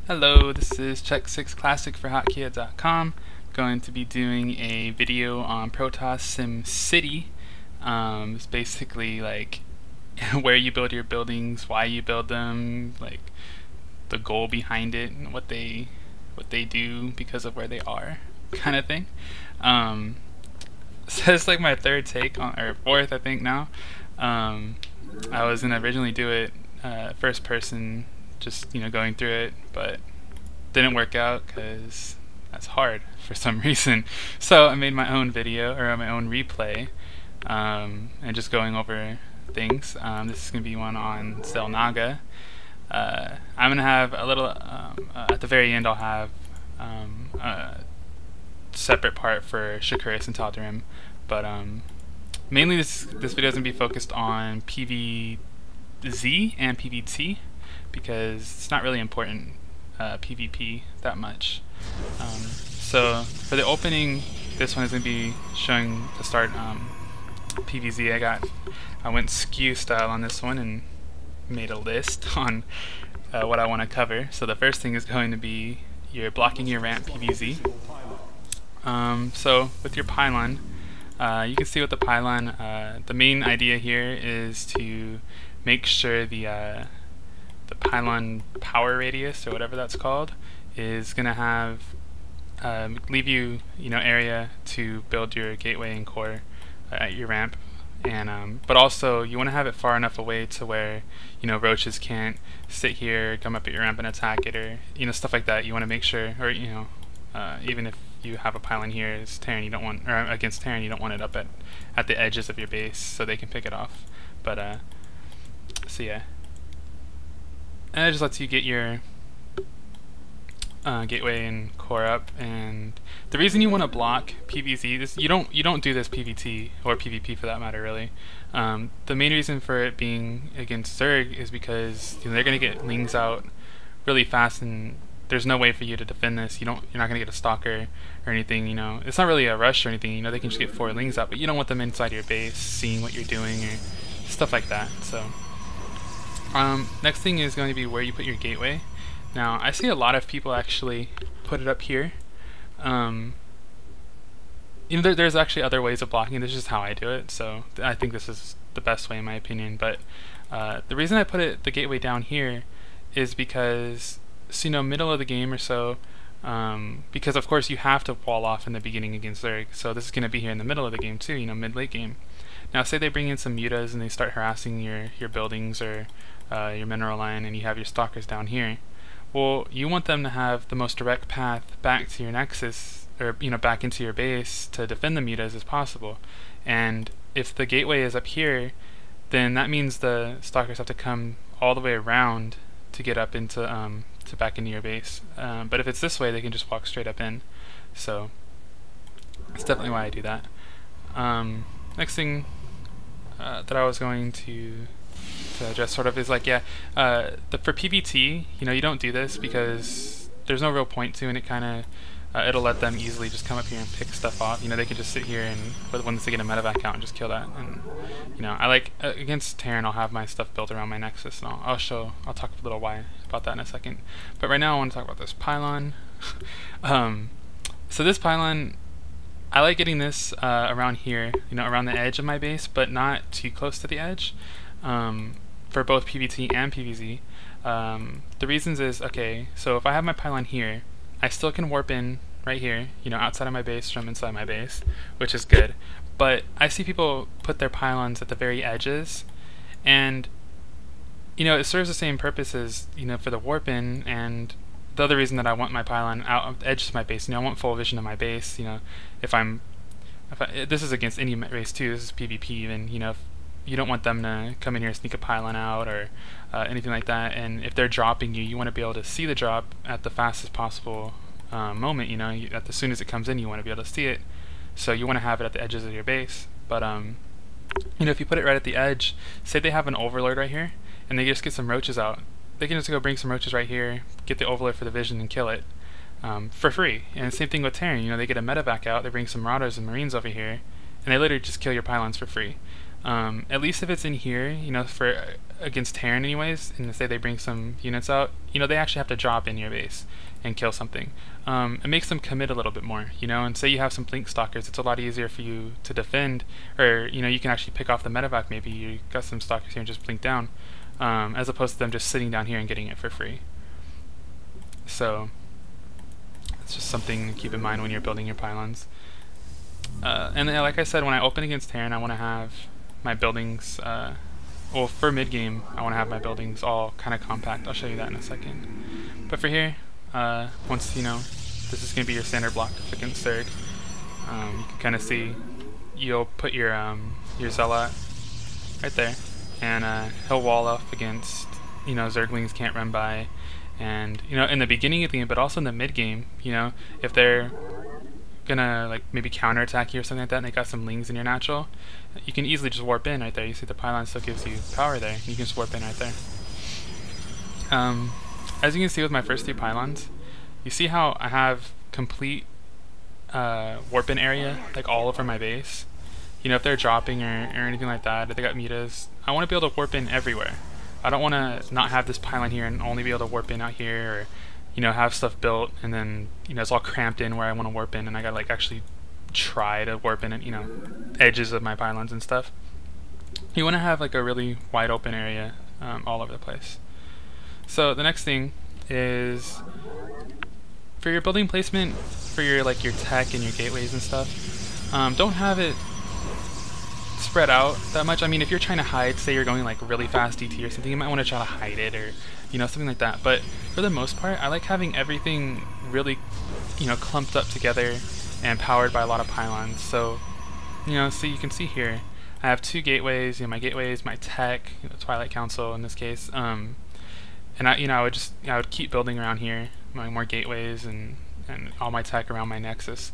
Hello, this is Check6Classic for Hotkeyit.com. Going to be doing a video on Protoss Sim City. It's basically like where you build your buildings, why you build them, like the goal behind it, and what they do because of where they are, kind of thing. So it's like my third take on, or fourth, I think now. I was gonna originally do it first person, just going through it, but didn't work out because that's hard for some reason. So I made my own video, or my own replay, and just going over things. This is gonna be one on Zelnaga. I'm gonna have a little at the very end. I'll have a separate part for Shakuras and Tal'darim, but mainly this video is gonna be focused on PvZ and PvT, because it's not really important PvP that much. So for the opening, this one is going to be showing to start PvZ. I went skew style on this one and made a list on what I want to cover. So the first thing is going to be you're blocking your ramp PvZ. So with your pylon, you can see with the pylon, the main idea here is to make sure the pylon power radius, or whatever that's called, is going to have leave you area to build your gateway and core at your ramp, and but also you want to have it far enough away to where roaches can't sit here, come up at your ramp and attack it, or stuff like that. You want to make sure, or even if you have a pylon here as Terran, you don't want, or against Terran, you don't want it up at the edges of your base so they can pick it off. But so yeah. And it just lets you get your gateway and core up. And the reason you want to block PvZ, you don't do this PvT or PvP for that matter, really. The main reason for it being against Zerg is because they're going to get lings out really fast, and there's no way for you to defend this. You're not going to get a stalker or anything. It's not really a rush or anything. They can just get 4 lings out, but you don't want them inside your base seeing what you're doing or stuff like that. So. Next thing is going to be where you put your gateway. Now, I see a lot of people actually put it up here. There's actually other ways of blocking. This is just how I do it, so I think this is the best way in my opinion. But the reason I put the gateway down here is because, middle of the game or so, because of course you have to wall off in the beginning against Zerg, so this is going to be here in the middle of the game too, mid-late game. Now say they bring in some mutas and they start harassing your buildings or your mineral line, and you have your stalkers down here. Well, you want them to have the most direct path back to your nexus, or back into your base to defend the mutas as possible. And if the gateway is up here, then that means the stalkers have to come all the way around to get up into to back into your base. But if it's this way, they can just walk straight up in. So that's definitely why I do that. Next thing that I was going to address sort of is like, for PvT, you don't do this because there's no real point to, and it kind of it'll let them easily just come up here and pick stuff off. They can just sit here and once they get a medevac out and just kill that. And I like against Terran, I'll have my stuff built around my nexus, and I'll talk a little why about that in a second. But right now I want to talk about this pylon. So this pylon, I like getting this around here, around the edge of my base, but not too close to the edge. For both PvT and PvZ. The reasons is, okay, so if I have my pylon here, I still can warp in right here, outside of my base from inside my base, which is good. But I see people put their pylons at the very edges, and it serves the same purpose as for the warp in. And the other reason that I want my pylon out of the edges of my base, I want full vision of my base. This is against any race too. This is PvP even. If you don't want them to come in here and sneak a pylon out or anything like that, and if they're dropping you want to be able to see the drop at the fastest possible moment. As soon as it comes in, you want to be able to see it, so you want to have it at the edges of your base. But if you put it right at the edge, say they have an overlord right here and they just get some roaches out, they can just go bring some roaches right here, get the overlord for the vision and kill it for free. And same thing with Terran, they get a medevac out, they bring some marauders and marines over here, and they literally just kill your pylons for free. At least if it's in here, you know, for against Terran anyways, and say they bring some units out, you know, they actually have to drop in your base and kill something. It makes them commit a little bit more, you know, and say you have some Blink Stalkers, it's a lot easier for you to defend, or, you know, you can actually pick off the medevac, maybe you got some Stalkers here and just blink down, as opposed to them just sitting down here and getting it for free. So, it's just something to keep in mind when you're building your pylons. And then, like I said, when I open against Terran, I want to have my buildings, well, for mid-game, I want to have my buildings all kind of compact. I'll show you that in a second. But for here, once, you know, this is going to be your standard block against Zerg, you can kind of see, you'll put your Zealot right there, and he'll wall off against, you know, Zerglings can't run by, and, you know, in the beginning of the game, but also in the mid-game, you know, if they're gonna like maybe counterattack you or something like that and they got some lings in your natural, you can easily just warp in right there. You see the pylon still gives you power there, you can just warp in right there. As you can see with my first 3 pylons, you see how I have complete warp in area like all over my base. You know, if they're dropping or anything like that, if they got mutas, I want to be able to warp in everywhere. I don't want to not have this pylon here and only be able to warp in out here, or, you know, have stuff built and then, you know, it's all cramped in where I want to warp in and I gotta like actually try to warp in at, you know, edges of my pylons and stuff. You want to have like a really wide open area all over the place. So the next thing is, for your building placement, for your like your tech and your gateways and stuff, don't have it spread out that much. I mean, if you're trying to hide, say you're going like really fast DT or something, you might want to try to hide it, or, you know, something like that. But for the most part, I like having everything really, you know, clumped up together and powered by a lot of pylons. So, you know, so you can see here, I have 2 gateways, you know, my gateways, my tech, you know, Twilight Council in this case, and I would keep building around here, more gateways and all my tech around my nexus.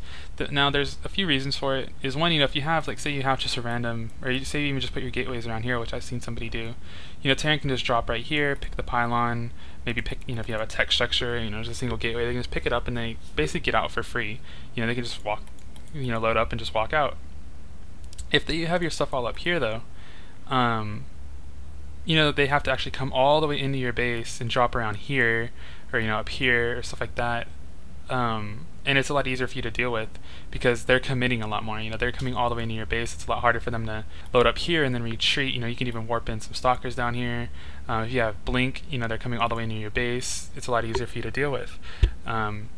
Now there's a few reasons for it. Is one, you know, if you have, like, say you have just a random, or you say you even just put your gateways around here, which I've seen somebody do, you know, Terran can just drop right here, pick the pylon, maybe pick, you know, if you have a tech structure, you know, there's a single gateway, they can just pick it up and they basically get out for free. You know, they can just walk, you know, load up and just walk out. If you have your stuff all up here though, you know, they have to actually come all the way into your base and drop around here, or, you know, up here or stuff like that. And it's a lot easier for you to deal with because they're committing a lot more. You know, they're coming all the way into your base. It's a lot harder for them to load up here and then retreat. You know, you can even warp in some stalkers down here. If you have blink, you know, they're coming all the way into your base. It's a lot easier for you to deal with. And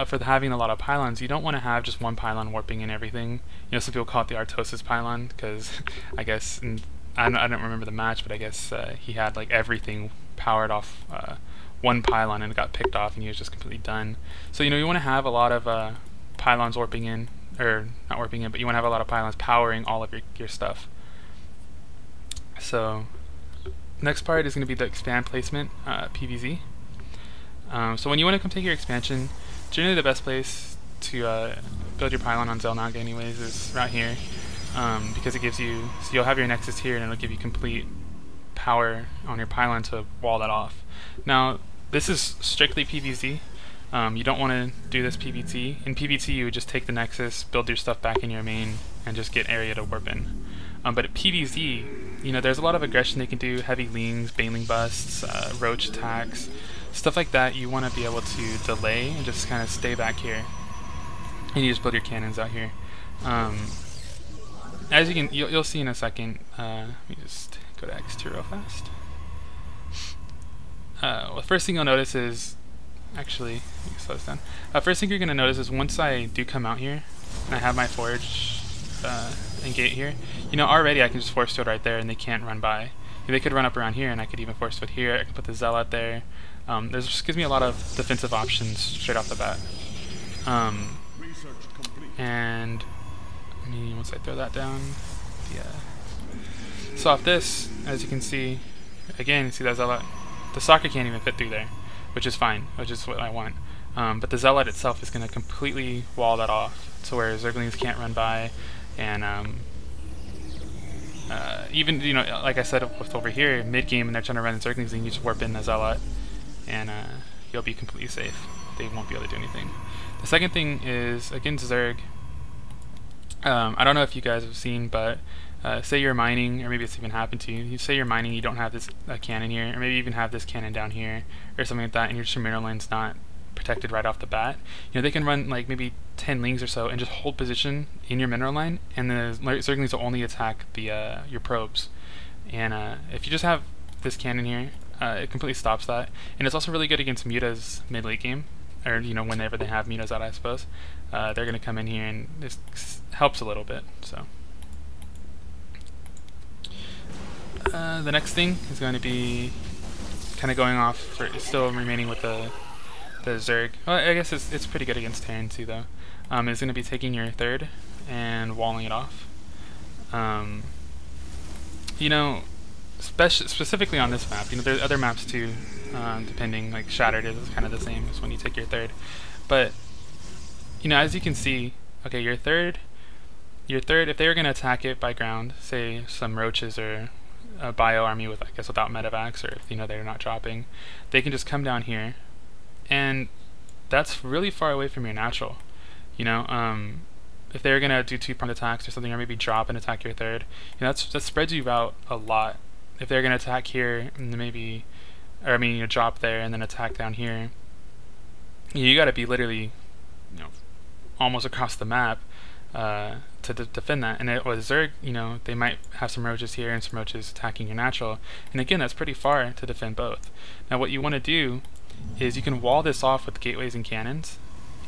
for having a lot of pylons, you don't want to have just one pylon warping in everything. You know, some people call it the Artosis pylon because I guess, I don't remember the match, but I guess he had like everything powered off one pylon and it got picked off and he was just completely done. So, you know, you want to have a lot of pylons warping in, or not warping in, but you want to have a lot of pylons powering all of your stuff. So next part is going to be the expand placement, PVZ. So when you want to come take your expansion, generally the best place to build your pylon on Xel'Naga anyways is right here, because it gives you, so you'll have your nexus here and it'll give you complete power on your pylon to wall that off. Now this is strictly PVZ. You don't want to do this PVT. In PVT you would just take the nexus, build your stuff back in your main, and just get area to warp in. But at PVZ, you know, there's a lot of aggression they can do, heavy lings, baneling busts, roach attacks, stuff like that. You want to be able to delay and just kind of stay back here, and you just build your cannons out here. As you can, you'll see in a second. Let me just go to X2 real fast. Well, the first thing you'll notice is, actually, let me slow this down. First thing you're going to notice is once I do come out here, and I have my forge and gate here, you know, already I can just force field right there and they can't run by. They could run up around here and I could even force field here, I could put the Zealot there. This just gives me a lot of defensive options straight off the bat. And, I mean, once I throw that down, so off this, as you can see, again, you see that Zealot, the soccer can't even fit through there, which is fine, which is what I want. But the Zealot itself is going to completely wall that off to where Zerglings can't run by, and even, you know, like I said with over here, mid-game and they're trying to run the Zerglings, and you just warp in the Zealot, and you'll be completely safe. They won't be able to do anything. The second thing is, against Zerg, I don't know if you guys have seen, but say you're mining, or maybe it's even happened to you. You say you're mining, you don't have this cannon here, or maybe you even have this cannon down here, or something like that, and your mineral line's not protected right off the bat. You know, they can run like maybe 10 lings or so and just hold position in your mineral line, and the Zerglings will only attack the your probes. And if you just have this cannon here, it completely stops that. And it's also really good against mutas mid-late game, or you know, whenever they have mutas out, I suppose. They're going to come in here, and this helps a little bit. So the next thing is going to be kind of going off for still remaining with the Zerg. Well, I guess it's pretty good against Terran too, though. It's going to be taking your third and walling it off. You know, specifically on this map, you know, there's other maps too, depending, like Shattered is kind of the same as when you take your third. But, you know, as you can see, okay, your third, if they were going to attack it by ground, say some roaches or a bio army with, I guess, without medevacs, or if, you know, they're not dropping, they can just come down here, and that's really far away from your natural. You know, if they're gonna do 2-pronged attacks or something, or maybe drop and attack your third, you know, that spreads you out a lot. If they're gonna attack here, and maybe, or I mean, you drop there and then attack down here, you got to be literally, you know, almost across the map to defend that. And with Zerg, you know, they might have some roaches here and some roaches attacking your natural, and again, that's pretty far to defend both. Now, what you want to do is you can wall this off with gateways and cannons,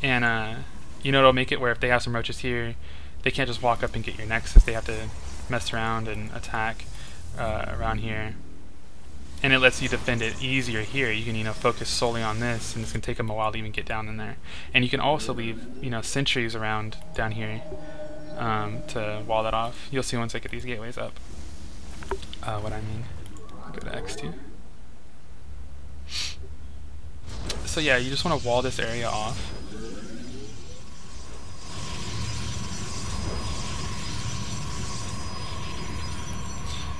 and you know, it'll make it where if they have some roaches here, they can't just walk up and get your nexus. They have to mess around and attack around here, and it lets you defend it easier here. You can, you know, focus solely on this, and it's gonna take them a while to even get down in there. And you can also leave, you know, sentries around down here to wall that off. You'll see once I get these gateways up what I mean. I'll go to X2. So yeah, you just want to wall this area off.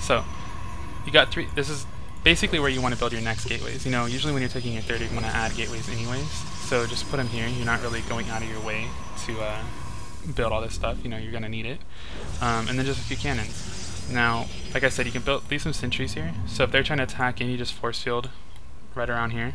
So you got three. This is basically where you want to build your next gateways. You know, usually when you're taking your third, you want to add gateways anyways. So just put them here. You're not really going out of your way to build all this stuff. You know, you're gonna need it. And then just a few cannons. Now, like I said, you can leave some sentries here. So if they're trying to attack in, you just force field right around here.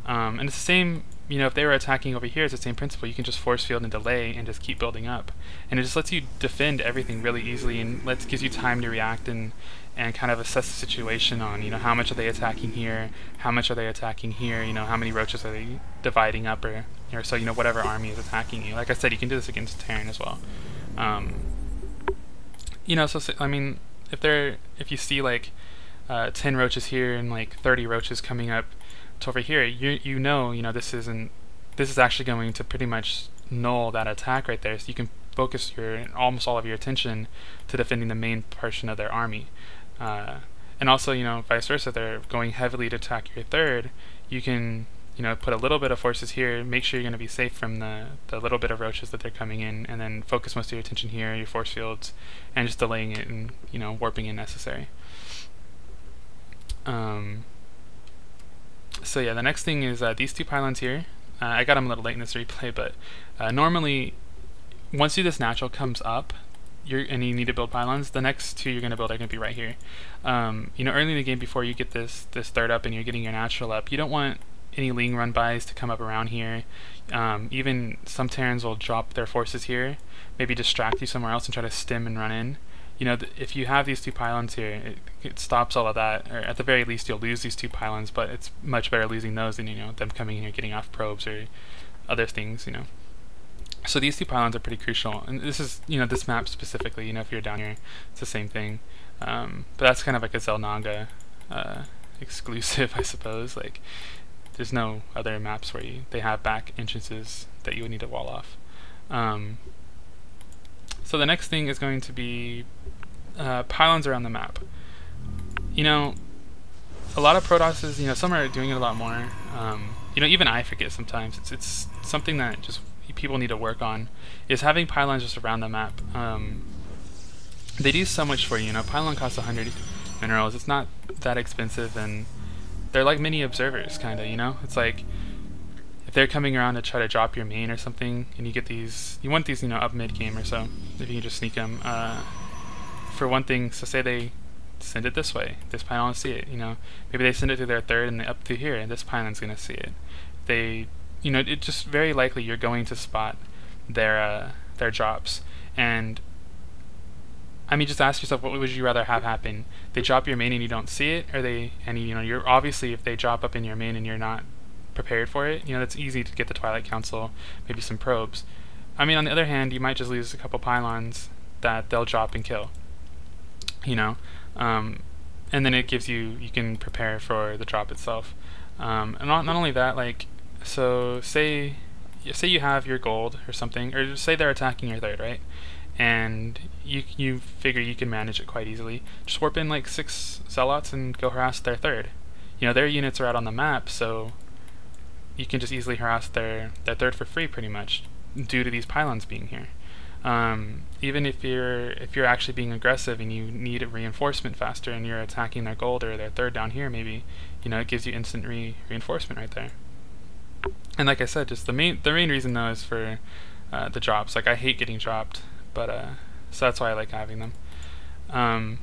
And it's the same, you know, if they were attacking over here, it's the same principle. You can just force field and delay and just keep building up. And it just lets you defend everything really easily, and gives you time to react and kind of assess the situation on, you know, how much are they attacking here, how much are they attacking here, you know, how many roaches are they dividing up, or so, you know, whatever army is attacking you. Like I said, you can do this against Terran as well. You know, so I mean, if you see like 10 roaches here and like 30 roaches coming up to over here, you know, this is actually going to pretty much null that attack right there. So you can focus almost all of your attention to defending the main portion of their army. And also, you know, vice versa, if they're going heavily to attack your third, you can, you know, put a little bit of forces here, make sure you're going to be safe from the little bit of roaches that they're coming in, and then focus most of your attention here, your force fields, and just delaying it and, you know, warping in necessary. So yeah, the next thing is these two pylons here. I got them a little late in this replay, but normally, once this natural comes up, and you need to build pylons, the next two you're going to build are going to be right here. You know, early in the game, before you get this third up and you're getting your natural up, you don't want any Ling run-bys to come up around here. Even some Terrans will drop their forces here, maybe distract you somewhere else and try to stem and run in. You know, if you have these two pylons here, it stops all of that, or at the very least you'll lose these two pylons, but it's much better losing those than, you know, them coming in here getting off probes or other things, you know. So these two pylons are pretty crucial, and this is, you know, this map specifically, you know, if you're down here, it's the same thing. But that's kind of like a Zelnaga exclusive, I suppose. Like, there's no other maps where they have back entrances that you would need to wall off. So the next thing is going to be pylons around the map. You know, a lot of Protosses, you know, some are doing it a lot more. You know, even I forget sometimes. It's something that just people need to work on, is having pylons just around the map. They do so much for you. You know, pylon costs 100 minerals. It's not that expensive, and they're like mini observers, kind of. You know, it's like if they're coming around to try to drop your main or something, and you get these, you want these, you know, up mid game or so. If you can just sneak them, for one thing, so say they send it this way, this pylon will see it. You know, maybe they send it to their third and up to here, and this pylon's going to see it. They, you know, it's just very likely you're going to spot their drops. And I mean, just ask yourself, what would you rather have happen? They drop your main and you don't see it, or you know, you're obviously, if they drop up in your main and you're not prepared for it, you know, it's easy to get the Twilight Council, maybe some probes. I mean, on the other hand, you might just lose a couple pylons that they'll drop and kill, you know, and then it gives you can prepare for the drop itself. And not only that, like, so say you have your gold or something, or say they're attacking your third, right? And you figure you can manage it quite easily. Just warp in like 6 zealots and go harass their third. You know, their units are out on the map, so you can just easily harass their third for free, pretty much, due to these pylons being here. Even if you're actually being aggressive and you need a reinforcement faster, and you're attacking their gold or their third down here, maybe, you know, it gives you instant reinforcement right there. And like I said, just the main reason though is for the drops. Like, I hate getting dropped, but so that's why I like having them.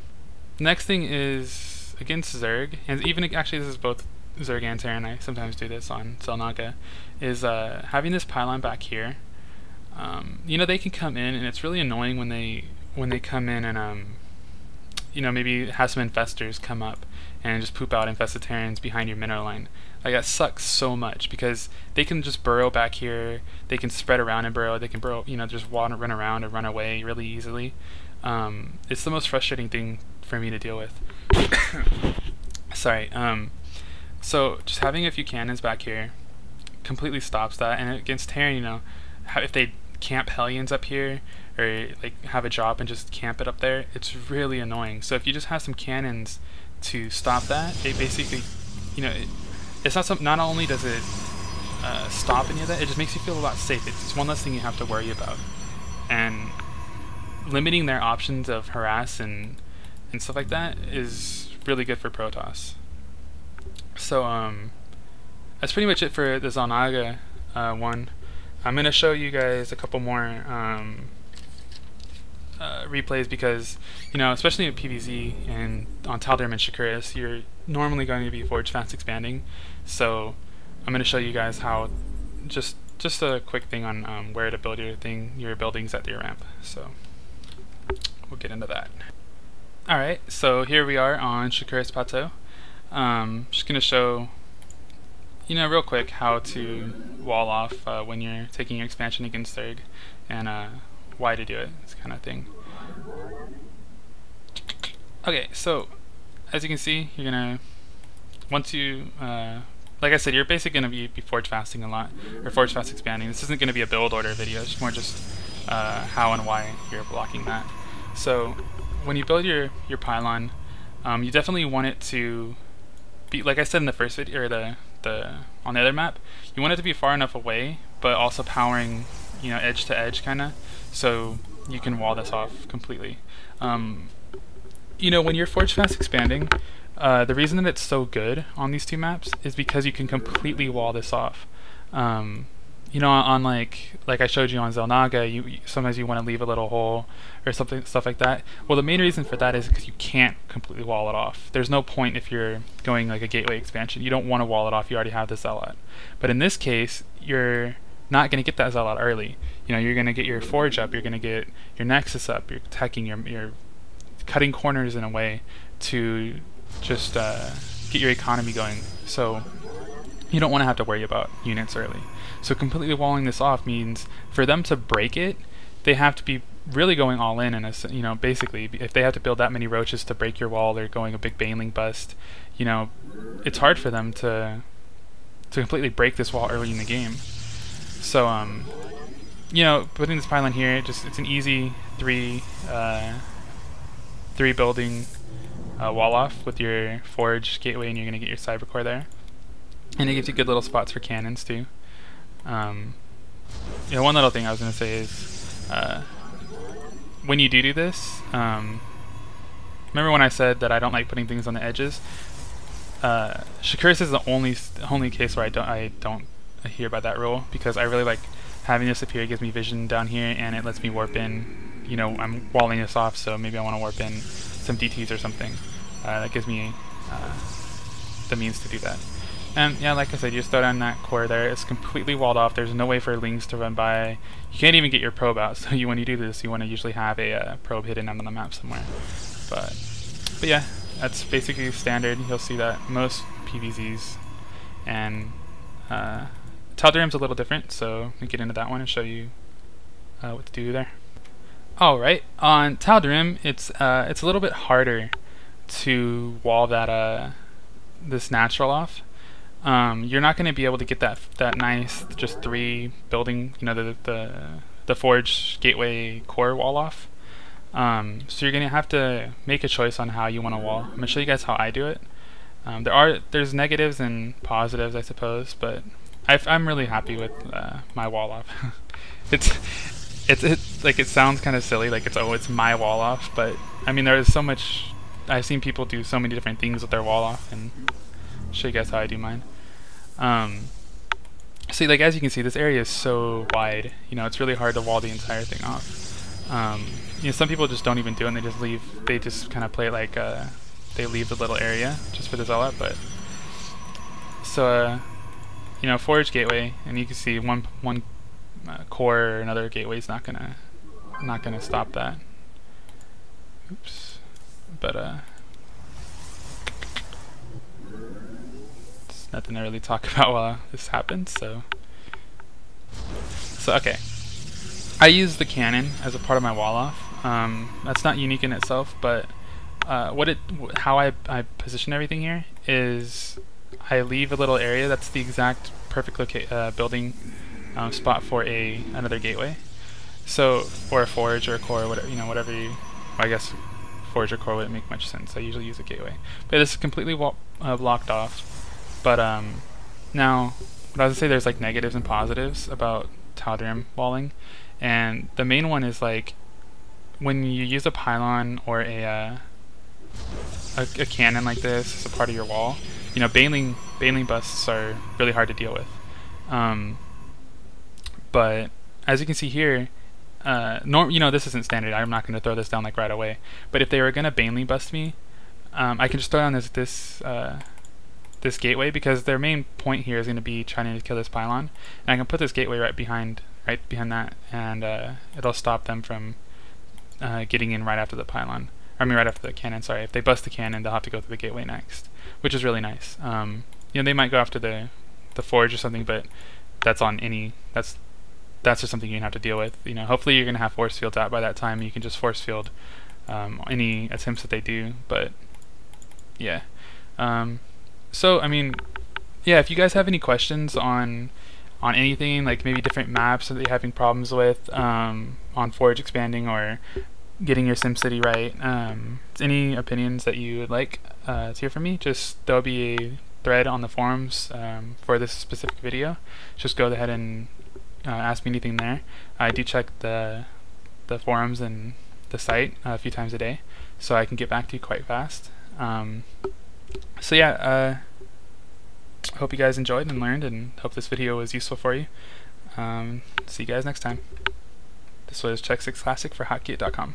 Next thing is against Zerg, and even actually this is both Zerg and Terran. I sometimes do this on Xel'Naga, is having this pylon back here. You know, they can come in, and it's really annoying when they come in and you know, maybe have some infestors come up and just poop out infested Terrans behind your mineral line. Like, that sucks so much, because they can just burrow back here, they can spread around and burrow, they can burrow, you know, just run around and run away really easily. It's the most frustrating thing for me to deal with. Sorry. So just having a few cannons back here completely stops that, and against Terran, you know, if they camp Hellions up here, or like have a drop and just camp it up there, it's really annoying. So if you just have some cannons to stop that, it basically, you know, it's not only does it stop any of that, it just makes you feel a lot safe. It's one less thing you have to worry about. And limiting their options of harass and stuff like that is really good for Protoss. So that's pretty much it for the Xel'Naga one. I'm going to show you guys a couple more replays, because, you know, especially in PvZ and on Tal'darim and Shakuras, you're normally going to be forge fast expanding. So I'm going to show you guys how, just a quick thing on where to build your buildings at your ramp. So we'll get into that. Alright, so here we are on Shakuras Plateau. Just going to show, you know, real quick how to wall off when you're taking your expansion against Zerg, and why to do it, this kind of thing. Okay, so as you can see, you're gonna, once you like I said, you're basically gonna be forge fasting a lot, or forge fast expanding. This isn't gonna be a build order video, it's more just how and why you're blocking that. So when you build your pylon, you definitely want it to be, like I said in the first video, or on the other map, you want it to be far enough away, but also powering, you know, edge to edge kinda, so you can wall this off completely. You know, when you're forge fast expanding, the reason that it's so good on these two maps is because you can completely wall this off. You know, on like I showed you on Xel'Naga, sometimes you want to leave a little hole or stuff like that. Well, the main reason for that is because you can't completely wall it off. There's no point if you're going like a gateway expansion. You don't want to wall it off. You already have the zealot. But in this case, you're not going to get that zealot early. You know, you're going to get your forge up. You're going to get your nexus up. You're attacking. You're cutting corners in a way to just get your economy going. So you don't want to have to worry about units early. So completely walling this off means for them to break it, they have to be really going all in a, you know, basically, if they have to build that many roaches to break your wall, they're going a big baneling bust, you know, it's hard for them to completely break this wall early in the game. So, you know, putting this pylon here, it's an easy three building wall off with your forge gateway, and you're going to get your cyber core there. And it gives you good little spots for cannons too. You know, one little thing I was going to say is, when you do this, remember when I said that I don't like putting things on the edges? Shakuras is the only case where I don't adhere by that rule, because I really like having this up here. It gives me vision down here, and it lets me warp in, you know, I'm walling this off, so maybe I want to warp in some DTs or something. That gives me the means to do that. And yeah, like I said, you just throw down that core there. It's completely walled off. There's no way for lings to run by. You can't even get your probe out. So when you do this, you want to usually have a probe hidden on the map somewhere. But yeah, that's basically standard. You'll see that most PVZs. And Tal'darim's a little different, so we'll get into that one and show you what to do there. Alright, on Tal'darim, it's a little bit harder to wall that this natural off. You're not going to be able to get that nice just 3 building, you know, the forge gateway core wall off. So you're going to have to make a choice on how you want to wall. I'm going to show you guys how I do it. There's negatives and positives, I suppose, but I'm really happy with my wall off. It's like, it sounds kind of silly, like it's my wall off, but I mean, there is so much. I've seen people do so many different things with their wall off, and I'll show you guys how I do mine. So like, as you can see, this area is so wide. You know, it's really hard to wall the entire thing off. You know, some people just don't even do it, and they just leave. They just kind of play it like they leave the little area just for the zealot. But so you know, forge gateway, and you can see one core or another gateway is not gonna stop that. Oops. But it's nothing to really talk about while this happens. So okay, I use the cannon as a part of my wall off. That's not unique in itself, but how I position everything here is I leave a little area that's the exact perfect building spot for another gateway. So, or a forge or a core, whatever, you know, whatever you. I guess forge or core wouldn't make much sense. I usually use a gateway, but this is completely blocked off. But now, what I was gonna say, there's like negatives and positives about Tal'darim walling, and the main one is like when you use a pylon or a cannon like this as a part of your wall. You know, baneling busts are really hard to deal with. But as you can see here, you know, this isn't standard. I'm not going to throw this down like right away. But if they were going to baneling bust me, I can just throw down this gateway, because their main point here is going to be trying to kill this pylon, and I can put this gateway right behind that, and it'll stop them from getting in right after the pylon. I mean, right after the cannon. Sorry, if they bust the cannon, they'll have to go through the gateway next, which is really nice. You know, they might go after the forge or something, but that's just something you're gonna have to deal with. You know, hopefully you're gonna have force fields out by that time. You can just force field any attempts that they do. But yeah, so I mean, yeah. If you guys have any questions on anything, like maybe different maps that you're having problems with on Forge expanding or getting your SimCity right, any opinions that you would like to hear from me, just there'll be a thread on the forums for this specific video. Just go ahead and ask me anything there. I do check the forums and the site a few times a day, so I can get back to you quite fast. So yeah, hope you guys enjoyed and learned, and hope this video was useful for you. See you guys next time. This was Check 6 Classic for Hotkeyit.com.